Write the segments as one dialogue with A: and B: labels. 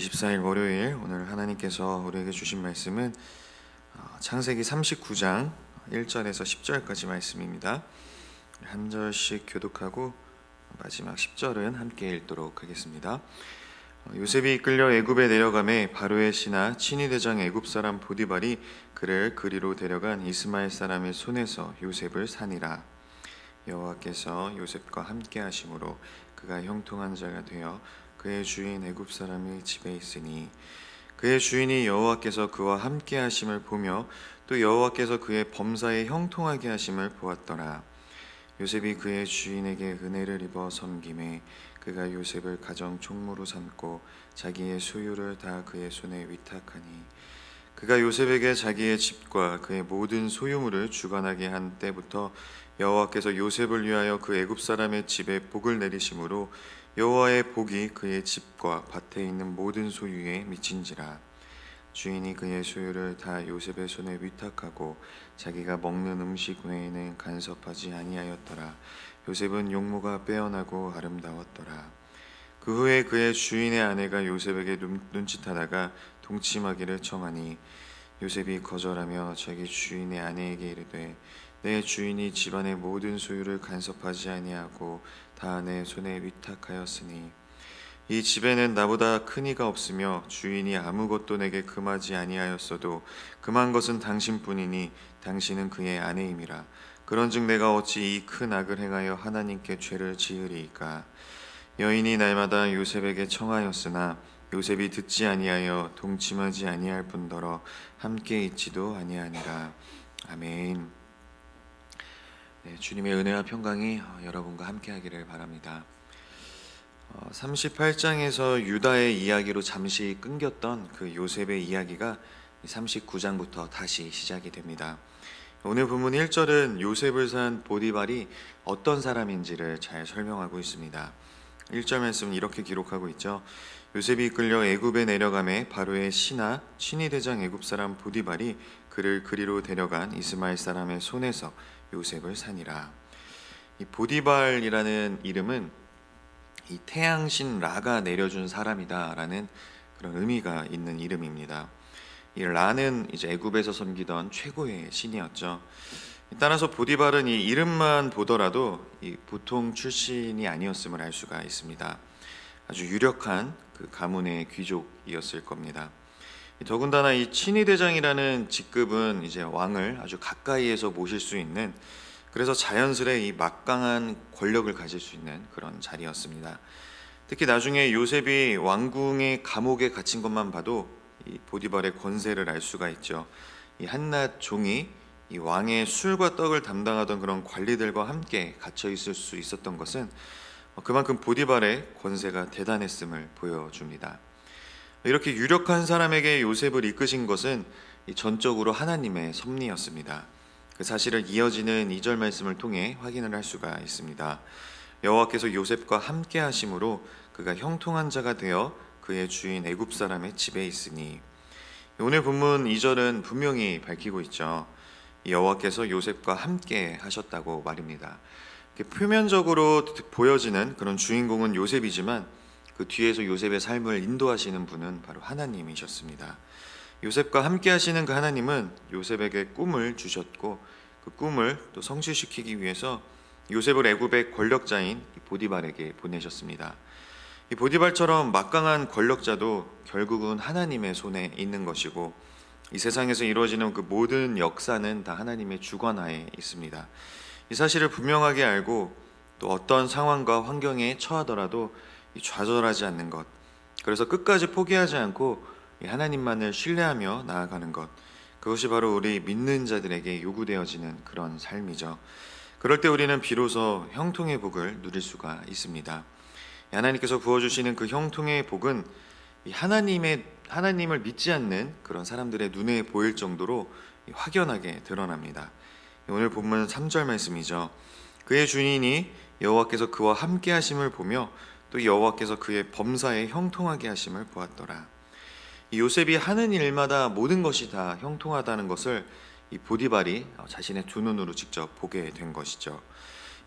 A: 24일 월요일, 오늘 하나님께서 우리에게 주신 말씀은 창세기 39장 1절에서 10절까지 말씀입니다. 한 절씩 교독하고 마지막 10절은 함께 읽도록 하겠습니다. 요셉이 이끌려 애굽에 내려가매 바로의 신하 친위대장 애굽 사람 보디발이 그를 그리로 데려간 이스마엘 사람의 손에서 요셉을 산이라. 여호와께서 요셉과 함께 하심으로 그가 형통한 자가 되어 그의 주인 애굽 사람의 집에 있으니 그의 주인이 여호와께서 그와 함께 하심을 보며 또 여호와께서 그의 범사에 형통하게 하심을 보았더라. 요셉이 그의 주인에게 은혜를 입어 섬김에 그가 요셉을 가정 총무로 삼고 자기의 소유를 다 그의 손에 위탁하니 그가 요셉에게 자기의 집과 그의 모든 소유물을 주관하게 한 때부터 여호와께서 요셉을 위하여 그 애굽 사람의 집에 복을 내리심으로 여호와의 복이 그의 집과 밭에 있는 모든 소유에 미친지라. 주인이 그의 소유를 다 요셉의 손에 위탁하고 자기가 먹는 음식 외에는 간섭하지 아니하였더라. 요셉은 용모가 빼어나고 아름다웠더라. 그 후에 그의 주인의 아내가 요셉에게 눈짓하다가 동침하기를 청하니 요셉이 거절하며 자기 주인의 아내에게 이르되 내 주인이 집안의 모든 소유를 간섭하지 아니하고 다 내 손에 위탁하였으니 이 집에는 나보다 큰 이가 없으며 주인이 아무것도 내게 금하지 아니하였어도 금한 것은 당신뿐이니 당신은 그의 아내임이라. 그런즉 내가 어찌 이 큰 악을 행하여 하나님께 죄를 지으리이까. 여인이 날마다 요셉에게 청하였으나 요셉이 듣지 아니하여 동침하지 아니할 뿐더러 함께 있지도 아니하니라. 아멘. 네, 주님의 은혜와 평강이 여러분과 함께하기를 바랍니다. 38장에서 유다의 이야기로 잠시 끊겼던 그 요셉의 이야기가 39장부터 다시 시작이 됩니다. 오늘 본문 1절은 요셉을 산 보디발이 어떤 사람인지를 잘 설명하고 있습니다. 1절 말씀은 이렇게 기록하고 있죠. 요셉이 이끌려 애굽에 내려가매 바로의 신하 친위대장 애굽 사람 보디발이 그를 그리로 데려간 이스마엘 사람의 손에서 요셉을 산이라. 이 보디발이라는 이름은 이 태양신 라가 내려준 사람이다라는 그런 의미가 있는 이름입니다. 이 라는 이제 애굽에서 섬기던 최고의 신이었죠. 따라서 보디발은 이 이름만 보더라도 이 보통 출신이 아니었음을 알 수가 있습니다. 아주 유력한 그 가문의 귀족이었을 겁니다. 더군다나 이 친위대장이라는 직급은 이제 왕을 아주 가까이에서 모실 수 있는, 그래서 자연스레 이 막강한 권력을 가질 수 있는 그런 자리였습니다. 특히 나중에 요셉이 왕궁의 감옥에 갇힌 것만 봐도 이 보디발의 권세를 알 수가 있죠. 이 한낱 종이 이 왕의 술과 떡을 담당하던 그런 관리들과 함께 갇혀 있을 수 있었던 것은 그만큼 보디발의 권세가 대단했음을 보여줍니다. 이렇게 유력한 사람에게 요셉을 이끄신 것은 전적으로 하나님의 섭리였습니다. 그 사실을 이어지는 2절 말씀을 통해 확인을 할 수가 있습니다. 여호와께서 요셉과 함께 하심으로 그가 형통한 자가 되어 그의 주인 애굽 사람의 집에 있으니. 오늘 본문 2절은 분명히 밝히고 있죠. 여호와께서 요셉과 함께 하셨다고 말입니다. 표면적으로 보여지는 그런 주인공은 요셉이지만 그 뒤에서 요셉의 삶을 인도하시는 분은 바로 하나님이셨습니다. 요셉과 함께 하시는 그 하나님은 요셉에게 꿈을 주셨고 그 꿈을 또 성취시키기 위해서 요셉을 애굽의 권력자인 보디발에게 보내셨습니다. 이 보디발처럼 막강한 권력자도 결국은 하나님의 손에 있는 것이고 이 세상에서 이루어지는 그 모든 역사는 다 하나님의 주관하에 있습니다. 이 사실을 분명하게 알고 또 어떤 상황과 환경에 처하더라도 좌절하지 않는 것, 그래서 끝까지 포기하지 않고 하나님만을 신뢰하며 나아가는 것, 그것이 바로 우리 믿는 자들에게 요구되어지는 그런 삶이죠. 그럴 때 우리는 비로소 형통의 복을 누릴 수가 있습니다. 하나님께서 부어주시는 그 형통의 복은 하나님을 믿지 않는 그런 사람들의 눈에 보일 정도로 확연하게 드러납니다. 오늘 본문 3절 말씀이죠. 그의 주인이 여호와께서 그와 함께 하심을 보며 또 여호와께서 그의 범사에 형통하게 하심을 보았더라. 이 요셉이 하는 일마다 모든 것이 다 형통하다는 것을 이 보디발이 자신의 두 눈으로 직접 보게 된 것이죠.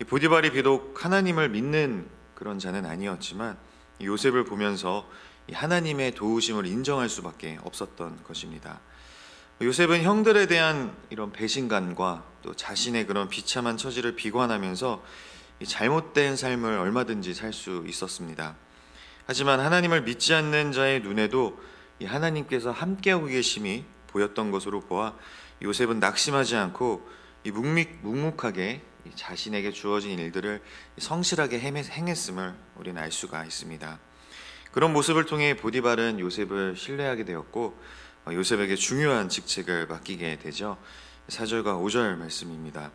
A: 이 보디발이 비록 하나님을 믿는 그런 자는 아니었지만 요셉을 보면서 이 하나님의 도우심을 인정할 수밖에 없었던 것입니다. 요셉은 형들에 대한 이런 배신감과 또 자신의 그런 비참한 처지를 비관하면서 이 잘못된 삶을 얼마든지 살 수 있었습니다. 하지만 하나님을 믿지 않는 자의 눈에도 이 하나님께서 함께하고 계심이 보였던 것으로 보아 요셉은 낙심하지 않고 이 묵묵하게 이 자신에게 주어진 일들을 성실하게 행했음을 우리는 알 수가 있습니다. 그런 모습을 통해 보디발은 요셉을 신뢰하게 되었고 요셉에게 중요한 직책을 맡기게 되죠. 4절과 5절 말씀입니다.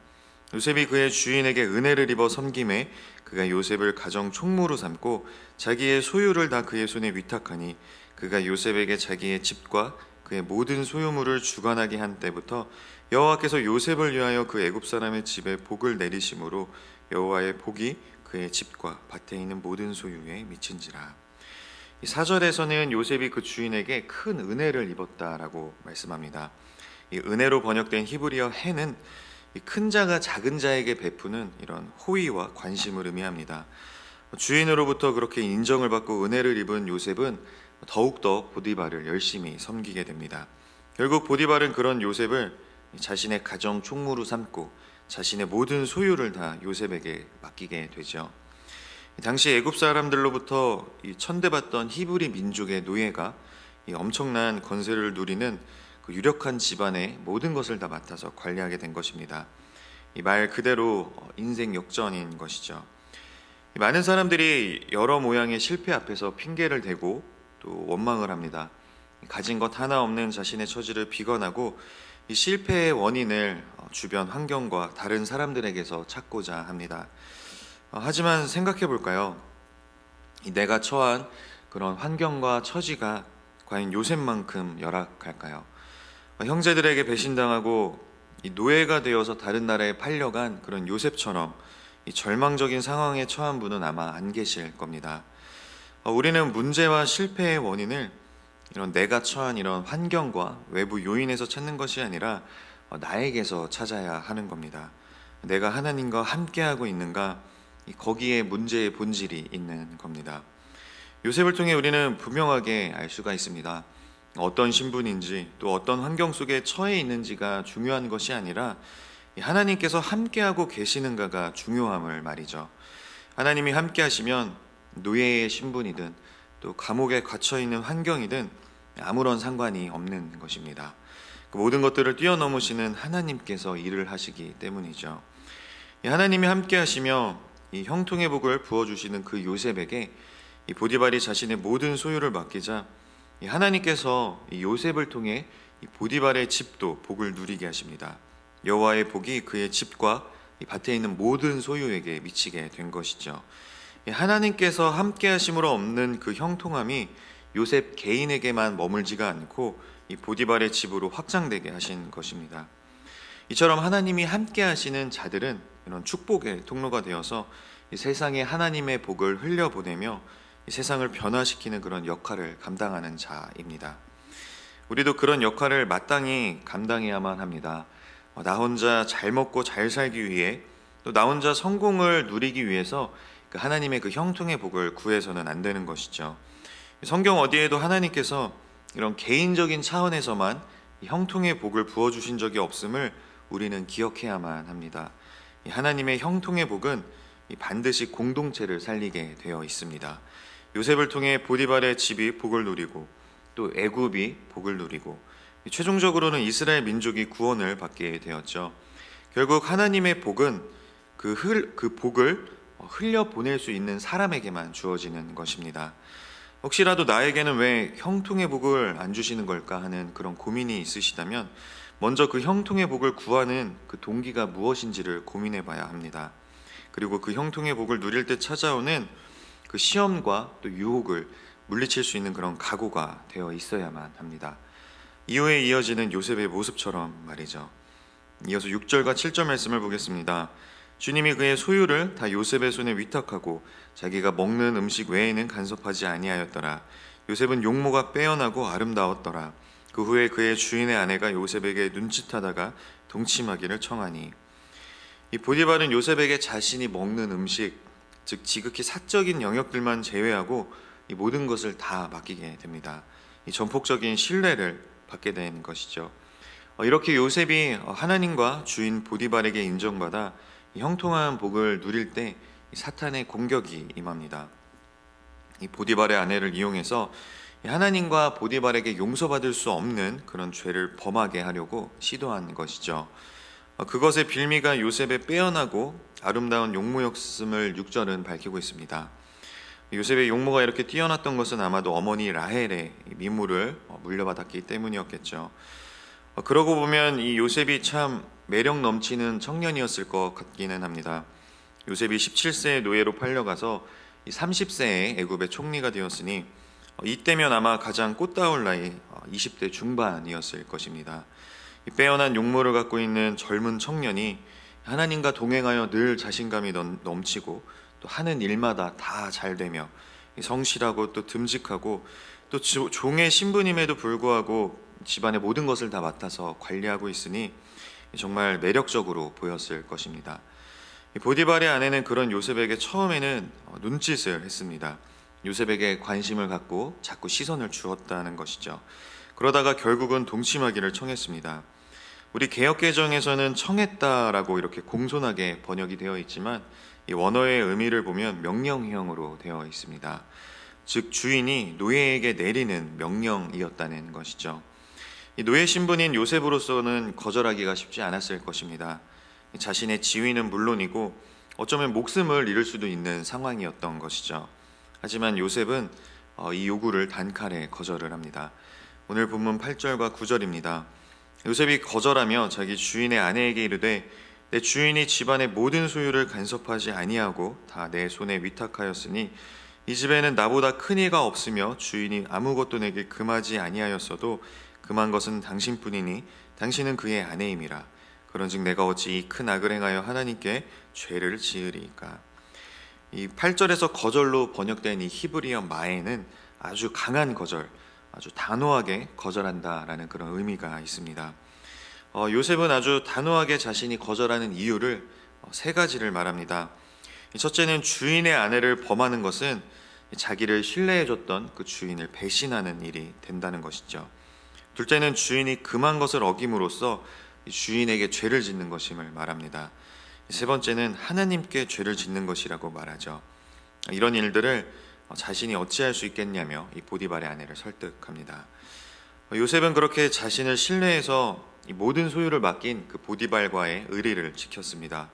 A: 요셉이 그의 주인에게 은혜를 입어 섬김에 그가 요셉을 가정 총무로 삼고 자기의 소유를 다 그의 손에 위탁하니 그가 요셉에게 자기의 집과 그의 모든 소유물을 주관하게 한 때부터 여호와께서 요셉을 위하여 그 애굽 사람의 집에 복을 내리심으로 여호와의 복이 그의 집과 밭에 있는 모든 소유에 미친지라. 이 4절에서는 요셉이 그 주인에게 큰 은혜를 입었다라고 말씀합니다. 이 은혜로 번역된 히브리어 해는 큰 자가 작은 자에게 베푸는 이런 호의와 관심을 의미합니다. 주인으로부터 그렇게 인정을 받고 은혜를 입은 요셉은 더욱더 보디발을 열심히 섬기게 됩니다. 결국 보디발은 그런 요셉을 자신의 가정 총무로 삼고 자신의 모든 소유를 다 요셉에게 맡기게 되죠. 당시 애굽 사람들로부터 천대받던 히브리 민족의 노예가 엄청난 권세를 누리는 그 유력한 집안의 모든 것을 다 맡아서 관리하게 된 것입니다. 이 말 그대로 인생 역전인 것이죠. 많은 사람들이 여러 모양의 실패 앞에서 핑계를 대고 또 원망을 합니다. 가진 것 하나 없는 자신의 처지를 비관하고 이 실패의 원인을 주변 환경과 다른 사람들에게서 찾고자 합니다. 하지만 생각해 볼까요? 내가 처한 그런 환경과 처지가 과연 요셉만큼 열악할까요? 형제들에게 배신당하고 이 노예가 되어서 다른 나라에 팔려간 그런 요셉처럼 이 절망적인 상황에 처한 분은 아마 안 계실 겁니다. 우리는 문제와 실패의 원인을 이런 내가 처한 이런 환경과 외부 요인에서 찾는 것이 아니라 나에게서 찾아야 하는 겁니다. 내가 하나님과 함께하고 있는가? 거기에 문제의 본질이 있는 겁니다. 요셉을 통해 우리는 분명하게 알 수가 있습니다. 어떤 신분인지 또 어떤 환경 속에 처해 있는지가 중요한 것이 아니라 하나님께서 함께하고 계시는가가 중요함을 말이죠. 하나님이 함께하시면 노예의 신분이든 또 감옥에 갇혀있는 환경이든 아무런 상관이 없는 것입니다. 그 모든 것들을 뛰어넘으시는 하나님께서 일을 하시기 때문이죠. 하나님이 함께하시며 이 형통의 복을 부어주시는 그 요셉에게 이 보디발이 자신의 모든 소유를 맡기자 이 하나님께서 이 요셉을 통해 이 보디발의 집도 복을 누리게 하십니다. 여호와의 복이 그의 집과 이 밭에 있는 모든 소유에게 미치게 된 것이죠. 하나님께서 함께하심으로 없는 그 형통함이 요셉 개인에게만 머물지가 않고 이 보디발의 집으로 확장되게 하신 것입니다. 이처럼 하나님이 함께하시는 자들은 이런 축복의 통로가 되어서 이 세상에 하나님의 복을 흘려보내며 이 세상을 변화시키는 그런 역할을 감당하는 자입니다. 우리도 그런 역할을 마땅히 감당해야만 합니다. 나 혼자 잘 먹고 잘 살기 위해 또 나 혼자 성공을 누리기 위해서 하나님의 그 형통의 복을 구해서는 안 되는 것이죠. 성경 어디에도 하나님께서 이런 개인적인 차원에서만 형통의 복을 부어주신 적이 없음을 우리는 기억해야만 합니다. 하나님의 형통의 복은 반드시 공동체를 살리게 되어 있습니다. 요셉을 통해 보디발의 집이 복을 누리고 또 애굽이 복을 누리고 최종적으로는 이스라엘 민족이 구원을 받게 되었죠. 결국 하나님의 복은 그 복을 흘려보낼 수 있는 사람에게만 주어지는 것입니다. 혹시라도 나에게는 왜 형통의 복을 안 주시는 걸까 하는 그런 고민이 있으시다면 먼저 그 형통의 복을 구하는 그 동기가 무엇인지를 고민해 봐야 합니다. 그리고 그 형통의 복을 누릴 때 찾아오는 그 시험과 또 유혹을 물리칠 수 있는 그런 각오가 되어 있어야만 합니다. 이후에 이어지는 요셉의 모습처럼 말이죠. 이어서 6절과 7절 말씀을 보겠습니다. 주님이 그의 소유를 다 요셉의 손에 위탁하고 자기가 먹는 음식 외에는 간섭하지 아니하였더라. 요셉은 용모가 빼어나고 아름다웠더라. 그 후에 그의 주인의 아내가 요셉에게 눈짓하다가 동침하기를 청하니. 이 보디발은 요셉에게 자신이 먹는 음식, 즉 지극히 사적인 영역들만 제외하고 이 모든 것을 다 맡기게 됩니다. 이 전폭적인 신뢰를 받게 된 것이죠. 이렇게 요셉이 하나님과 주인 보디발에게 인정받아 이 형통한 복을 누릴 때 이 사탄의 공격이 임합니다. 이 보디발의 아내를 이용해서 하나님과 보디발에게 용서받을 수 없는 그런 죄를 범하게 하려고 시도한 것이죠. 그것의 빌미가 요셉의 빼어나고 아름다운 용모였음을 6절은 밝히고 있습니다. 요셉의 용모가 이렇게 뛰어났던 것은 아마도 어머니 라헬의 미모를 물려받았기 때문이었겠죠. 그러고 보면 이 요셉이 참 매력 넘치는 청년이었을 것 같기는 합니다. 요셉이 17세의 노예로 팔려가서 30세에 애굽의 총리가 되었으니 이때면 아마 가장 꽃다울 나이 20대 중반이었을 것입니다. 빼어난 용모를 갖고 있는 젊은 청년이 하나님과 동행하여 늘 자신감이 넘치고 또 하는 일마다 다 잘되며 성실하고 또 듬직하고 또 종의 신분임에도 불구하고 집안의 모든 것을 다 맡아서 관리하고 있으니 정말 매력적으로 보였을 것입니다. 보디발의 아내는 그런 요셉에게 처음에는 눈짓을 했습니다. 요셉에게 관심을 갖고 자꾸 시선을 주었다는 것이죠. 그러다가 결국은 동침하기를 청했습니다. 우리 개역개정에서는 청했다라고 이렇게 공손하게 번역이 되어 있지만 이 원어의 의미를 보면 명령형으로 되어 있습니다. 즉 주인이 노예에게 내리는 명령이었다는 것이죠. 이 노예 신분인 요셉으로서는 거절하기가 쉽지 않았을 것입니다. 자신의 지위는 물론이고 어쩌면 목숨을 잃을 수도 있는 상황이었던 것이죠. 하지만 요셉은 이 요구를 단칼에 거절을 합니다. 오늘 본문 8절과 9절입니다. 요셉이 거절하며 자기 주인의 아내에게 이르되 내 주인이 집안의 모든 소유를 간섭하지 아니하고 다 내 손에 위탁하였으니 이 집에는 나보다 큰 이가 없으며 주인이 아무것도 내게 금하지 아니하였어도 금한 것은 당신뿐이니 당신은 그의 아내임이라. 그런즉 내가 어찌 이 큰 악을 행하여 하나님께 죄를 지으리이까. 이 8절에서 거절로 번역된 이 히브리어 마에는 아주 강한 거절, 아주 단호하게 거절한다라는 그런 의미가 있습니다. 요셉은 아주 단호하게 자신이 거절하는 이유를 세 가지를 말합니다. 첫째는 주인의 아내를 범하는 것은 자기를 신뢰해줬던 그 주인을 배신하는 일이 된다는 것이죠. 둘째는 주인이 금한 것을 어김으로써 주인에게 죄를 짓는 것임을 말합니다. 세 번째는 하나님께 죄를 짓는 것이라고 말하죠. 이런 일들을 자신이 어찌할 수 있겠냐며 이 보디발의 아내를 설득합니다. 요셉은 그렇게 자신을 신뢰해서 이 모든 소유를 맡긴 그 보디발과의 의리를 지켰습니다.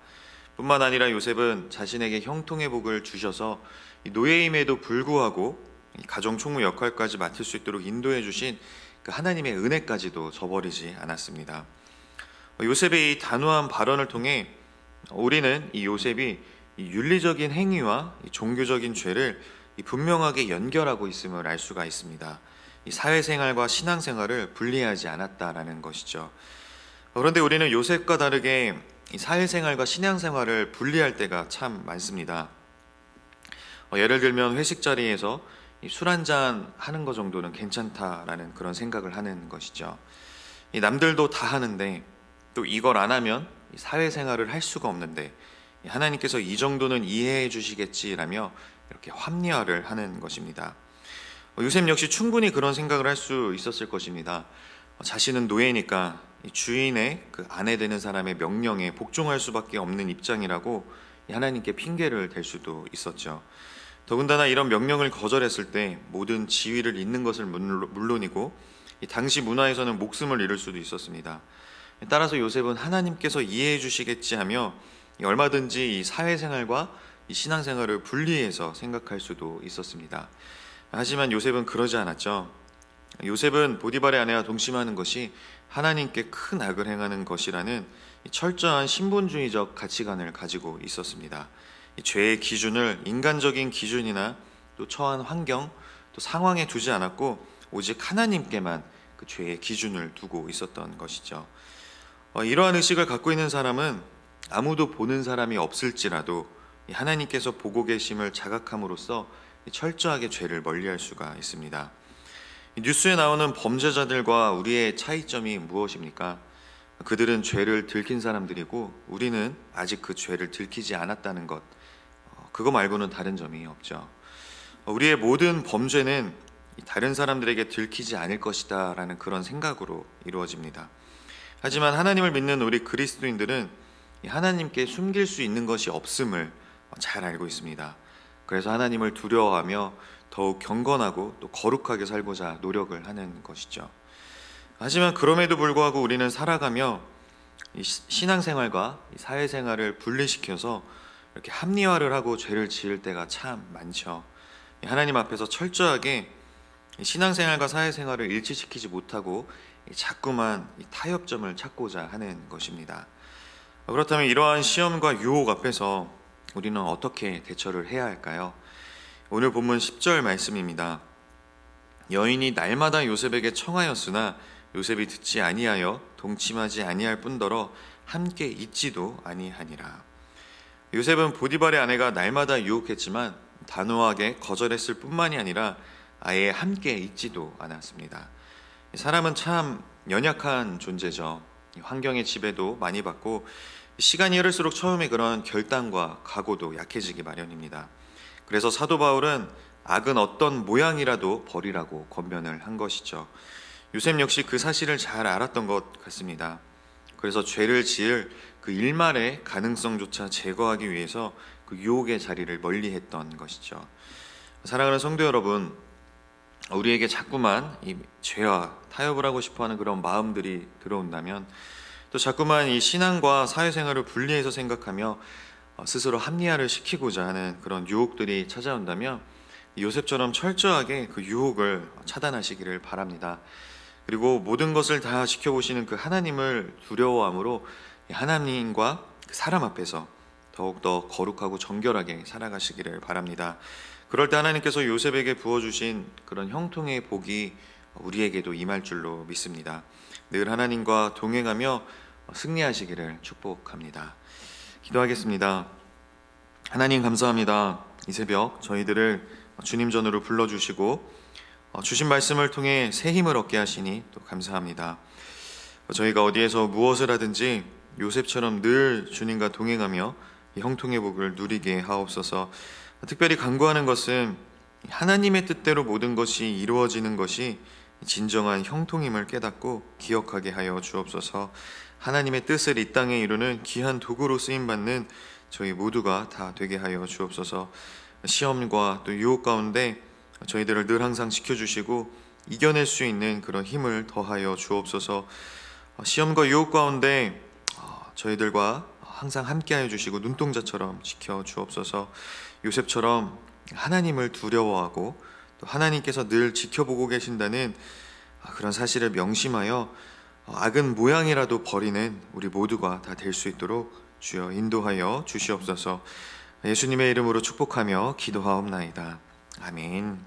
A: 뿐만 아니라 요셉은 자신에게 형통의 복을 주셔서 노예임에도 불구하고 가정 총무 역할까지 맡을 수 있도록 인도해 주신 그 하나님의 은혜까지도 저버리지 않았습니다. 요셉의 이 단호한 발언을 통해 우리는 이 요셉이 이 윤리적인 행위와 이 종교적인 죄를 분명하게 연결하고 있음을 알 수가 있습니다. 이 사회생활과 신앙생활을 분리하지 않았다라는 것이죠. 그런데 우리는 요셉과 다르게 이 사회생활과 신앙생활을 분리할 때가 참 많습니다. 예를 들면 회식 자리에서 술 한잔 하는 것 정도는 괜찮다라는 그런 생각을 하는 것이죠. 이 남들도 다 하는데 또 이걸 안 하면 사회생활을 할 수가 없는데 하나님께서 이 정도는 이해해 주시겠지라며 이렇게 합리화를 하는 것입니다. 요셉 역시 충분히 그런 생각을 할 수 있었을 것입니다. 자신은 노예니까 주인의 그 아내 되는 사람의 명령에 복종할 수밖에 없는 입장이라고 하나님께 핑계를 댈 수도 있었죠. 더군다나 이런 명령을 거절했을 때 모든 지위를 잃는 것을 물론이고 당시 문화에서는 목숨을 잃을 수도 있었습니다. 따라서 요셉은 하나님께서 이해해 주시겠지 하며 얼마든지 이 사회생활과 이 신앙생활을 분리해서 생각할 수도 있었습니다. 하지만 요셉은 그러지 않았죠. 요셉은 보디발의 아내와 동침하는 것이 하나님께 큰 악을 행하는 것이라는 철저한 신본주의적 가치관을 가지고 있었습니다. 이 죄의 기준을 인간적인 기준이나 또 처한 환경, 또 상황에 두지 않았고 오직 하나님께만 그 죄의 기준을 두고 있었던 것이죠. 이러한 의식을 갖고 있는 사람은 아무도 보는 사람이 없을지라도 하나님께서 보고 계심을 자각함으로써 철저하게 죄를 멀리할 수가 있습니다. 뉴스에 나오는 범죄자들과 우리의 차이점이 무엇입니까? 그들은 죄를 들킨 사람들이고 우리는 아직 그 죄를 들키지 않았다는 것, 그거 말고는 다른 점이 없죠. 우리의 모든 범죄는 다른 사람들에게 들키지 않을 것이다 라는 그런 생각으로 이루어집니다. 하지만 하나님을 믿는 우리 그리스도인들은 하나님께 숨길 수 있는 것이 없음을 잘 알고 있습니다. 그래서 하나님을 두려워하며 더욱 경건하고 또 거룩하게 살고자 노력을 하는 것이죠. 하지만 그럼에도 불구하고 우리는 살아가며 이 신앙생활과 이 사회생활을 분리시켜서 이렇게 합리화를 하고 죄를 지을 때가 참 많죠. 하나님 앞에서 철저하게 신앙생활과 사회생활을 일치시키지 못하고 자꾸만 타협점을 찾고자 하는 것입니다. 그렇다면 이러한 시험과 유혹 앞에서 우리는 어떻게 대처를 해야 할까요? 오늘 본문 10절 말씀입니다. 여인이 날마다 요셉에게 청하였으나 요셉이 듣지 아니하여 동침하지 아니할 뿐더러 함께 있지도 아니하니라. 요셉은 보디발의 아내가 날마다 유혹했지만 단호하게 거절했을 뿐만이 아니라 아예 함께 있지도 않았습니다. 사람은 참 연약한 존재죠. 환경의 지배도 많이 받고 시간이 흐를수록 처음에 그런 결단과 각오도 약해지기 마련입니다. 그래서 사도 바울은 악은 어떤 모양이라도 버리라고 권면을 한 것이죠. 요셉 역시 그 사실을 잘 알았던 것 같습니다. 그래서 죄를 지을 그 일말의 가능성조차 제거하기 위해서 그 유혹의 자리를 멀리했던 것이죠. 사랑하는 성도 여러분, 우리에게 자꾸만 이 죄와 타협을 하고 싶어하는 그런 마음들이 들어온다면, 또 자꾸만 이 신앙과 사회생활을 분리해서 생각하며 스스로 합리화를 시키고자 하는 그런 유혹들이 찾아온다면 요셉처럼 철저하게 그 유혹을 차단하시기를 바랍니다. 그리고 모든 것을 다 지켜보시는 그 하나님을 두려워함으로 하나님과 그 사람 앞에서 더욱더 거룩하고 정결하게 살아가시기를 바랍니다. 그럴 때 하나님께서 요셉에게 부어주신 그런 형통의 복이 우리에게도 임할 줄로 믿습니다. 늘 하나님과 동행하며 승리하시기를 축복합니다. 기도하겠습니다. 하나님 감사합니다. 이 새벽 저희들을 주님 전으로 불러주시고 주신 말씀을 통해 새 힘을 얻게 하시니 또 감사합니다. 저희가 어디에서 무엇을 하든지 요셉처럼 늘 주님과 동행하며 이 형통의 복을 누리게 하옵소서. 특별히 간구하는 것은 하나님의 뜻대로 모든 것이 이루어지는 것이 진정한 형통임을 깨닫고 기억하게 하여 주옵소서. 하나님의 뜻을 이 땅에 이루는 귀한 도구로 쓰임받는 저희 모두가 다 되게 하여 주옵소서. 시험과 또 유혹 가운데 저희들을 늘 항상 지켜주시고 이겨낼 수 있는 그런 힘을 더하여 주옵소서. 시험과 유혹 가운데 저희들과 항상 함께하여 주시고 눈동자처럼 지켜 주옵소서. 요셉처럼 하나님을 두려워하고 또 하나님께서 늘 지켜보고 계신다는 그런 사실을 명심하여 악은 모양이라도 버리는 우리 모두가 다 될 수 있도록 주여 인도하여 주시옵소서. 예수님의 이름으로 축복하며 기도하옵나이다. 아멘.